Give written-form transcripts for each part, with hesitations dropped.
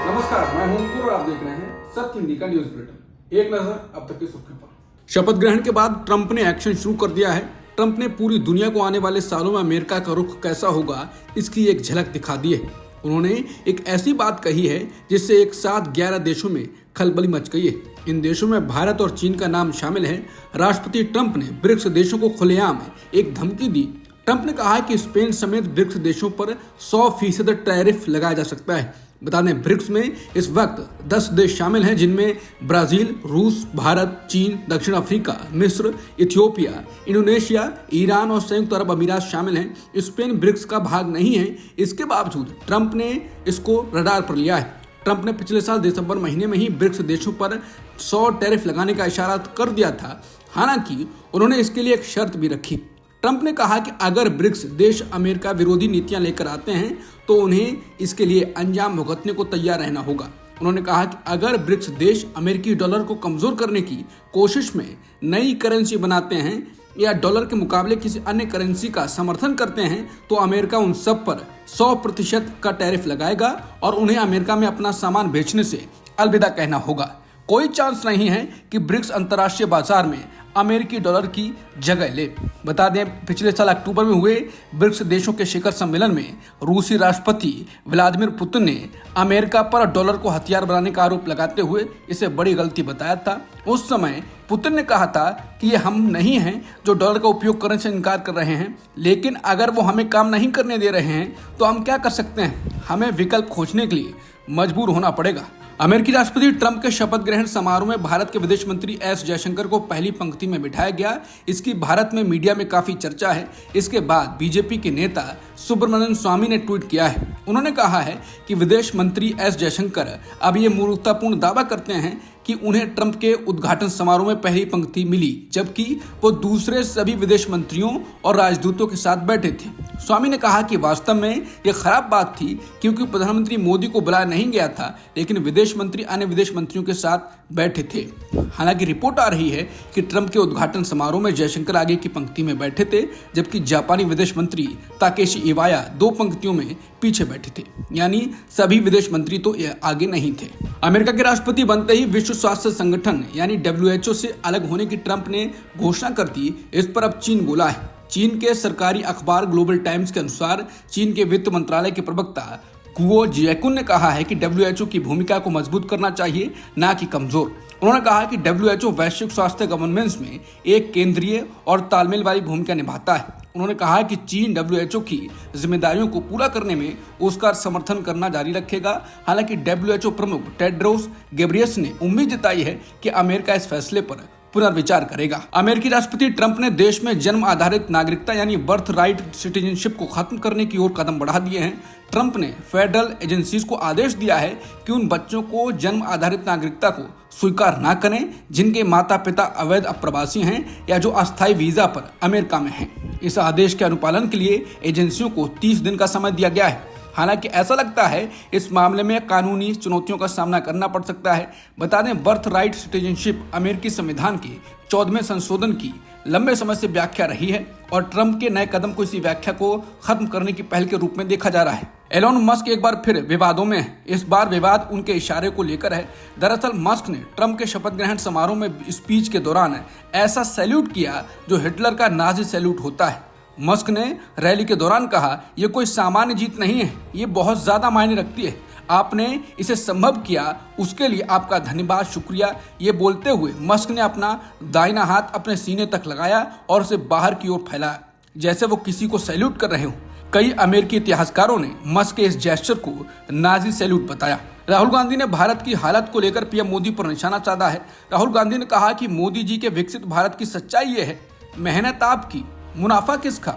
नमस्कार, मैं हूं अंकुर और आप देख रहे हैं सत्य हिंदी का न्यूज बुलेटिन। एक नजर अब तक की सुर्खियों पर। शपथ ग्रहण के बाद ट्रंप ने एक्शन शुरू कर दिया है। ट्रंप ने पूरी दुनिया को आने वाले सालों में अमेरिका का रुख कैसा होगा, इसकी एक झलक दिखा दी है। उन्होंने एक ऐसी बात कही है जिससे एक साथ 11 देशों में खलबली मच गई है। इन देशों में भारत और चीन का नाम शामिल है। राष्ट्रपति ट्रंप ने ब्रिक्स देशों को खुलेआम एक धमकी दी। ट्रंप ने कहा कि स्पेन समेत ब्रिक्स देशों पर 100% टैरिफ लगाया जा सकता है। बता दें, ब्रिक्स में इस वक्त 10 देश शामिल हैं, जिनमें ब्राजील, रूस, भारत, चीन, दक्षिण अफ्रीका, मिस्र, इथियोपिया, इंडोनेशिया, ईरान और संयुक्त अरब अमीरात शामिल हैं। स्पेन ब्रिक्स का भाग नहीं है। इसके बावजूद ट्रंप ने इसको रडार पर लिया है। ट्रंप ने पिछले साल दिसंबर महीने में ही ब्रिक्स देशों पर 100 टैरिफ लगाने का इशारा कर दिया था। हालांकि उन्होंने इसके लिए एक शर्त भी रखी। ट्रंप ने कहा कि अगर ब्रिक्स देश अमेरिका विरोधी नीतियां लेकर आते हैं तो उन्हें इसके लिए अंजाम भुगतने को तैयार रहना होगा। उन्होंने कहा कि अगर ब्रिक्स देश अमेरिकी डॉलर को कमजोर करने की कोशिश में नई करेंसी बनाते हैं या डॉलर के मुकाबले किसी अन्य करेंसी का समर्थन करते हैं तो अमेरिका उन सब पर 100% का टैरिफ लगाएगा और उन्हें अमेरिका में अपना सामान बेचने से अलविदा कहना होगा। कोई चांस नहीं है कि ब्रिक्स अंतर्राष्ट्रीय बाजार में अमेरिकी डॉलर की जगह ले। बता दें, पिछले साल अक्टूबर में हुए ब्रिक्स देशों के शिखर सम्मेलन में रूसी राष्ट्रपति व्लादिमीर पुतिन ने अमेरिका पर डॉलर को हथियार बनाने का आरोप लगाते हुए इसे बड़ी गलती बताया था। उस समय पुतिन ने कहा था कि ये हम नहीं हैं जो डॉलर का उपयोग करने से इनकार कर रहे हैं, लेकिन अगर वो हमें काम नहीं करने दे रहे हैं तो हम क्या कर सकते हैं। हमें विकल्प खोजने के लिए मजबूर होना पड़ेगा। अमेरिकी राष्ट्रपति ट्रंप के शपथ ग्रहण समारोह में भारत के विदेश मंत्री एस जयशंकर को पहली पंक्ति में बिठाया गया। इसकी भारत में मीडिया में काफी चर्चा है। इसके बाद बीजेपी के नेता सुब्रमण्यम स्वामी ने ट्वीट किया है। उन्होंने कहा है कि विदेश मंत्री एस जयशंकर अब ये मूर्खतापूर्ण दावा करते हैं कि उन्हें ट्रंप के उद्घाटन समारोह में पहली पंक्ति मिली, जबकि वो दूसरे सभी विदेश मंत्रियों और राजदूतों के साथ बैठे थे। स्वामी ने कहा कि वास्तव में यह खराब बात थी क्योंकि प्रधानमंत्री मोदी को बुलाया नहीं गया था, लेकिन विदेश मंत्री अन्य विदेश मंत्रियों के साथ बैठे थे। हालांकि रिपोर्ट आ रही है कि ट्रंप के उद्घाटन समारोह में जयशंकर आगे की पंक्ति में बैठे थे, जबकि जापानी विदेश मंत्री ताकेशी इवाया 2 पंक्तियों में पीछे बैठे थे। यानी सभी विदेश मंत्री तो आगे नहीं थे। अमेरिका के राष्ट्रपति बनते ही विश्व स्वास्थ्य संगठन यानी WHO से अलग होने की ट्रंप ने घोषणा कर दी। इस पर अब चीन बोला है। चीन के सरकारी अखबार ग्लोबल टाइम्स के अनुसार चीन के वित्त मंत्रालय के प्रवक्ता गुओ जियाकुन ने कहा है कि WHO की भूमिका को मजबूत करना चाहिए, ना कि कमजोर। उन्होंने कहा कि WHO वैश्विक स्वास्थ्य गवर्नेंस में एक केंद्रीय और तालमेल वाली भूमिका निभाता है। उन्होंने कहा कि चीन WHO की जिम्मेदारियों को पूरा करने में उसका समर्थन करना जारी रखेगा। हालांकि WHO प्रमुख टेड्रोस गेब्रियस ने उम्मीद जताई है कि अमेरिका इस फैसले पर पुनर्विचार करेगा। अमेरिकी राष्ट्रपति ट्रंप ने देश में जन्म आधारित नागरिकता यानी बर्थ राइट सिटीजनशिप को खत्म करने की ओर कदम बढ़ा दिए हैं। ट्रंप ने फेडरल एजेंसीज को आदेश दिया है कि उन बच्चों को जन्म आधारित नागरिकता को स्वीकार न करें जिनके माता पिता अवैध अप्रवासी हैं या जो अस्थायी वीजा पर अमेरिका में हैं। इस आदेश के अनुपालन के लिए एजेंसियों को 30 दिन का समय दिया गया है। हालांकि ऐसा लगता है इस मामले में कानूनी चुनौतियों का सामना करना पड़ सकता है। बता दें, बर्थ राइट सिटीजनशिप अमेरिकी संविधान के 14वें संशोधन की लंबे समय से व्याख्या रही है और ट्रंप के नए कदम को इसी व्याख्या को खत्म करने की पहल के रूप में देखा जा रहा है। एलोन मस्क एक बार फिर विवादों में है। इस बार विवाद उनके इशारे को लेकर है। दरअसल मस्क ने ट्रंप के शपथ ग्रहण समारोह में स्पीच के दौरान ऐसा सैल्यूट किया जो हिटलर का नाजी सैल्यूट होता है। मस्क ने रैली के दौरान कहा, यह कोई सामान्य जीत नहीं है, ये बहुत ज्यादा मायने रखती है। आपने इसे संभव किया, उसके लिए आपका धन्यवाद, शुक्रिया। ये बोलते हुए मस्क ने अपना दाहिना हाथ अपने सीने तक लगाया और उसे बाहर की ओर फैलाया, जैसे वो किसी को सैल्यूट कर रहे हो। कई अमेरिकी इतिहासकारों ने मस्क के इस जेस्चर को नाजी सैल्यूट बताया। राहुल गांधी ने भारत की हालत को लेकर पीएम मोदी पर निशाना साधा है। राहुल गांधी ने कहा कि मोदी जी के विकसित भारत की सच्चाई ये है, मेहनत आपकी, मुनाफा किसका?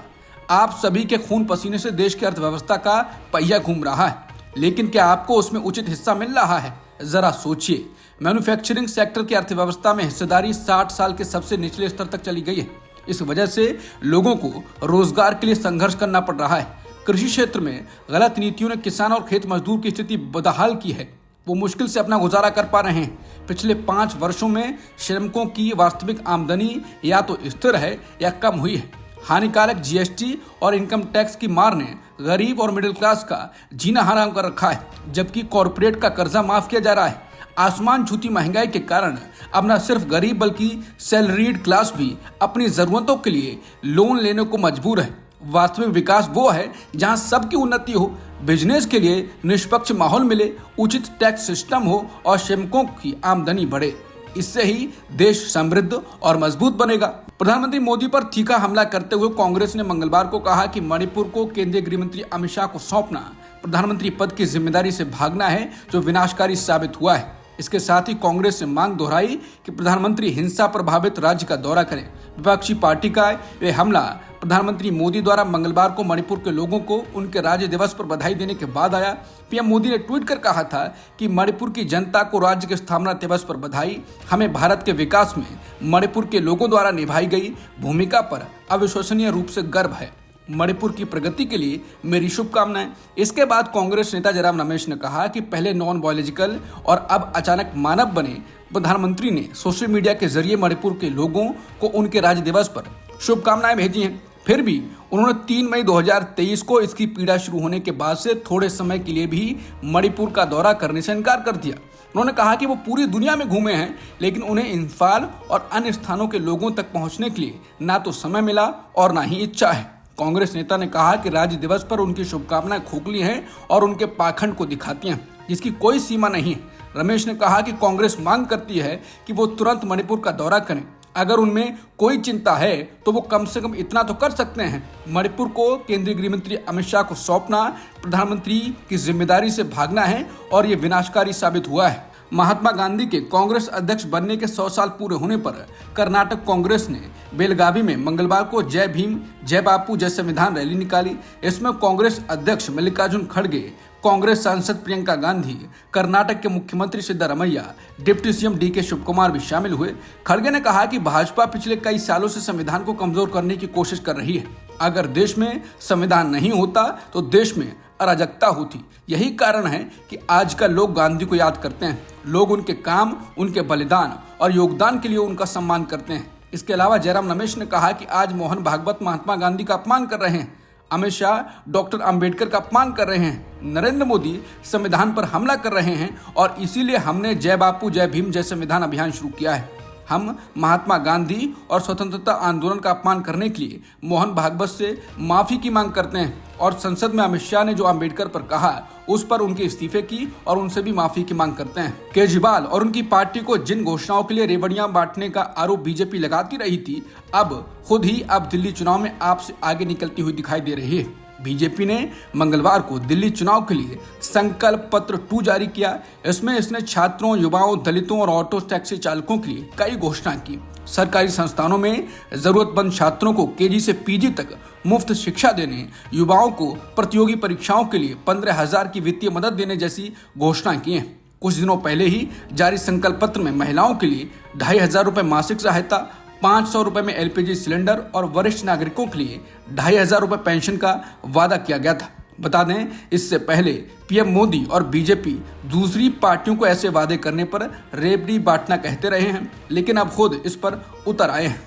आप सभी के खून पसीने से देश की अर्थव्यवस्था का पहिया घूम रहा है, लेकिन क्या आपको उसमें उचित हिस्सा मिल रहा है? जरा सोचिए। मैन्युफैक्चरिंग सेक्टर की अर्थव्यवस्था में हिस्सेदारी 60 साल के सबसे निचले स्तर तक चली गई है। इस वजह से लोगों को रोजगार के लिए संघर्ष करना पड़ रहा है। कृषि क्षेत्र में गलत नीतियों ने किसान और खेत मजदूर की स्थिति बदहाल की है। वो मुश्किल से अपना गुजारा कर पा रहे हैं। पिछले 5 वर्षों में श्रमिकों की वास्तविक आमदनी या तो स्थिर है या कम हुई है। हानिकारक जीएसटी और इनकम टैक्स की मार ने गरीब और मिडिल क्लास का जीना हराम कर रखा है, जबकि कॉरपोरेट का कर्जा माफ किया जा रहा है। आसमान छूती महंगाई के कारण अब न सिर्फ गरीब बल्कि सैलरीड क्लास भी अपनी जरूरतों के लिए लोन लेने को मजबूर है। वास्तविक विकास वो है जहां सबकी उन्नति हो, बिजनेस के लिए निष्पक्ष माहौल मिले, उचित टैक्स सिस्टम हो और श्रमिकों की आमदनी बढ़े। इससे ही देश समृद्ध और मजबूत बनेगा। प्रधानमंत्री मोदी पर तीखा हमला करते हुए कांग्रेस ने मंगलवार को कहा कि मणिपुर को केंद्रीय गृह मंत्री अमित शाह को सौंपना प्रधानमंत्री पद की जिम्मेदारी से भागना है, जो विनाशकारी साबित हुआ है। इसके साथ ही कांग्रेस ने मांग दोहराई कि प्रधानमंत्री हिंसा प्रभावित राज्य का दौरा करें। विपक्षी पार्टी का यह हमला प्रधानमंत्री मोदी द्वारा मंगलवार को मणिपुर के लोगों को उनके राज्य दिवस पर बधाई देने के बाद आया। पीएम मोदी ने ट्वीट कर कहा था कि मणिपुर की जनता को राज्य के स्थापना दिवस पर बधाई। हमें भारत के विकास में मणिपुर के लोगों द्वारा निभाई गई भूमिका पर अविश्वसनीय रूप से गर्व है। मणिपुर की प्रगति के लिए मेरी शुभकामनाएं। इसके बाद कांग्रेस नेता जयराम रमेश ने कहा कि पहले नॉन बायोलॉजिकल और अब अचानक मानव बने प्रधानमंत्री ने सोशल मीडिया के जरिए मणिपुर के लोगों को उनके राज्य दिवस पर शुभकामनाएं भेजी हैं। फिर भी उन्होंने 3 मई 2023 को इसकी पीड़ा शुरू होने के बाद से थोड़े समय के लिए भी मणिपुर का दौरा करने से इनकार कर दिया। उन्होंने कहा कि वो पूरी दुनिया में घूमे हैं, लेकिन उन्हें इम्फाल और अन्य स्थानों के लोगों तक पहुंचने के लिए ना तो समय मिला और ना ही इच्छा है। कांग्रेस नेता ने कहा कि राज्य दिवस पर उनकी शुभकामनाएं खोखली हैं और उनके पाखंड को दिखाती हैं, जिसकी कोई सीमा नहीं है। रमेश ने कहा कि कांग्रेस मांग करती है कि वो तुरंत मणिपुर का दौरा करें। अगर उनमें कोई चिंता है तो वो कम से कम इतना तो कर सकते हैं, मणिपुर को केंद्रीय गृह मंत्री अमित शाह को सौंपना प्रधानमंत्री की जिम्मेदारी से भागना है और ये विनाशकारी साबित हुआ है। महात्मा गांधी के कांग्रेस अध्यक्ष बनने के 100 साल पूरे होने पर कर्नाटक कांग्रेस ने बेलगावी में मंगलवार को जय भीम जय बापू जय संविधान रैली निकाली। इसमें कांग्रेस अध्यक्ष मल्लिकार्जुन खड़गे, कांग्रेस सांसद प्रियंका गांधी, कर्नाटक के मुख्यमंत्री Siddaramaiah, deputy CM DK Shivakumar भी शामिल हुए। खड़गे ने कहा कि भाजपा पिछले कई सालों से संविधान को कमजोर करने की कोशिश कर रही है। अगर देश में संविधान नहीं होता तो देश में अराजकता होती। यही कारण है कि आजकल लोग गांधी को याद करते हैं। लोग उनके काम, उनके बलिदान और योगदान के लिए उनका सम्मान करते हैं। इसके अलावा जयराम रमेश ने कहा कि आज मोहन भागवत महात्मा गांधी का अपमान कर रहे हैं, अमित शाह डॉक्टर अंबेडकर का अपमान कर रहे हैं, नरेंद्र मोदी संविधान पर हमला कर रहे हैं और इसीलिए हमने जय बापू जय भीम जय संविधान अभियान शुरू किया है। हम महात्मा गांधी और स्वतंत्रता आंदोलन का अपमान करने के लिए मोहन भागवत से माफी की मांग करते हैं और संसद में अमित शाह ने जो अंबेडकर पर कहा उस पर उनके इस्तीफे की और उनसे भी माफी की मांग करते हैं। केजरीवाल और उनकी पार्टी को जिन घोषणाओं के लिए रेवड़ियां बांटने का आरोप बीजेपी लगाती रही थी, अब खुद ही अब दिल्ली चुनाव में आपसे आगे निकलती हुई दिखाई दे रही है। बीजेपी ने मंगलवार को दिल्ली चुनाव के लिए संकल्प पत्र 2 जारी किया। इसमें इसने छात्रों, युवाओं, दलितों और ऑटो टैक्सी चालकों के लिए कई घोषणा की। सरकारी संस्थानों में जरूरतमंद छात्रों को केजी से पीजी तक मुफ्त शिक्षा देने, युवाओं को प्रतियोगी परीक्षाओं के लिए 15,000 की वित्तीय मदद देने जैसी घोषणा की है। कुछ दिनों पहले ही जारी संकल्प पत्र में महिलाओं के लिए 2,500 रुपए मासिक सहायता, 500 रुपए में एलपीजी सिलेंडर और वरिष्ठ नागरिकों के लिए 2,500 रुपए पेंशन का वादा किया गया था। बता दें, इससे पहले पीएम मोदी और बीजेपी दूसरी पार्टियों को ऐसे वादे करने पर रेवड़ी बांटना कहते रहे हैं, लेकिन अब खुद इस पर उतर आए हैं।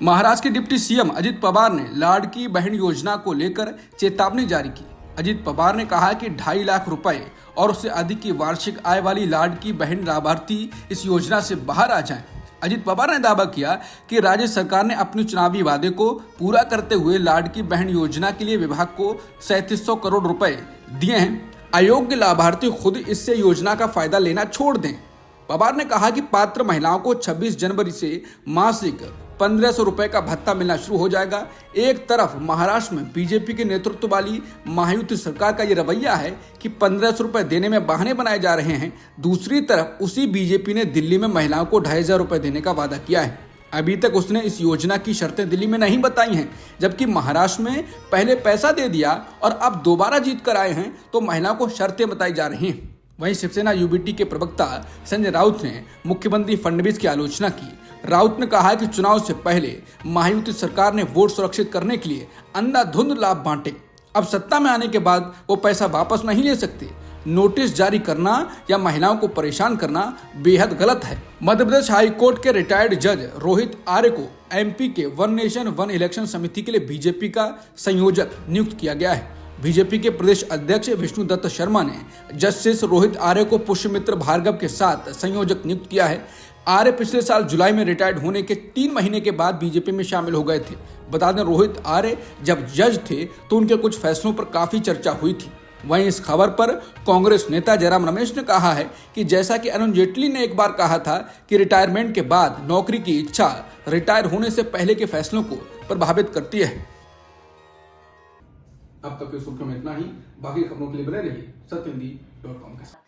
महाराष्ट्र के डिप्टी सीएम अजित पवार ने लाड़की बहन योजना को लेकर चेतावनी जारी की। अजित पवार ने कहा कि 2.5 लाख रुपए और उससे अधिक की वार्षिक आय वाली लाड़की बहन लाभार्थी इस योजना से बाहर आ जाएं। अजित पवार ने दावा किया कि राज्य सरकार ने अपने चुनावी वादे को पूरा करते हुए लाड़की बहन योजना के लिए विभाग को 3700 करोड़ रुपए दिए हैं। अयोग्य लाभार्थी खुद इससे योजना का फायदा लेना छोड़ दें। पवार ने कहा कि पात्र महिलाओं को 26 जनवरी से मासिक 1,500 रुपए का भत्ता मिलना शुरू हो जाएगा। एक तरफ महाराष्ट्र में बीजेपी के नेतृत्व वाली महायुति सरकार का ये रवैया है कि 1,500 रुपए देने में बहाने बनाए जा रहे हैं, दूसरी तरफ उसी बीजेपी ने दिल्ली में महिलाओं को 2,500 रुपए देने का वादा किया है। अभी तक उसने इस योजना की शर्तें दिल्ली में नहीं बताई हैं, जबकि महाराष्ट्र में पहले पैसा दे दिया और अब दोबारा जीत कर आए हैं तो महिलाओं को शर्तें बताई जा रही हैं। वहीं शिवसेना यूबीटी के प्रवक्ता संजय राउत ने मुख्यमंत्री फडणवीस की आलोचना की। राउत ने कहा कि चुनाव से पहले महायुति सरकार ने वोट सुरक्षित करने के लिए अंधाधुंध लाभ बांटे। अब सत्ता में आने के बाद वो पैसा वापस नहीं ले सकते। नोटिस जारी करना या महिलाओं को परेशान करना बेहद गलत है। मध्य प्रदेश हाई कोर्ट के रिटायर्ड जज रोहित आर्य को एमपी के वन नेशन वन इलेक्शन समिति के लिए बीजेपी का संयोजक नियुक्त किया गया है। बीजेपी के प्रदेश अध्यक्ष विष्णु दत्त शर्मा ने जस्टिस रोहित आर्य को पुष्यमित्र भार्गव के साथ संयोजक नियुक्त किया है। आर्य पिछले साल जुलाई में रिटायर्ड होने के 3 महीने के बाद बीजेपी में शामिल हो गए थे। बता दें, रोहित आर्य जब जज थे तो उनके कुछ फैसलों पर काफी चर्चा हुई थी। वहीं इस खबर पर कांग्रेस नेता जयराम रमेश ने कहा है कि जैसा कि अरुण जेटली ने एक बार कहा था कि रिटायरमेंट के बाद नौकरी की इच्छा रिटायर होने से पहले के फैसलों को प्रभावित करती है। अब तक की सुर्खियों में इतना ही। बाकी खबरों के लिए बने रहिए सत्यहिंदी.com के साथ।